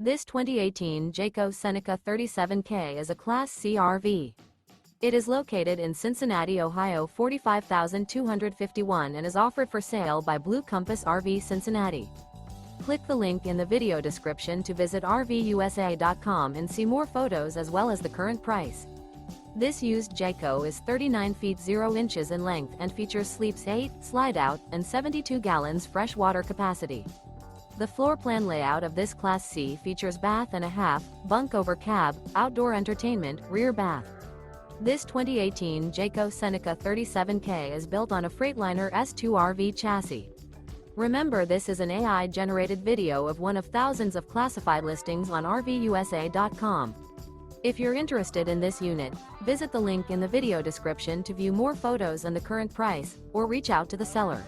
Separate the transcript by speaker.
Speaker 1: This 2018 Jayco Seneca 37K is a Class C RV. It is located in Cincinnati, Ohio 45251 and is offered for sale by Blue Compass RV Cincinnati. Click the link in the video description to visit RVUSA.com and see more photos as well as the current price. This used Jayco is 39 feet 0 inches in length and features sleeps 8, Slideout, and 72 gallons fresh water capacity. The floor plan layout of this Class C features bath and a half, bunk over cab, outdoor entertainment, rear bath. This 2018 Jayco Seneca 37K is built on a Freightliner S2RV chassis. Remember, this is an AI-generated video of one of thousands of classified listings on RVUSA.com. If you're interested in this unit, visit the link in the video description to view more photos and the current price, or reach out to the seller.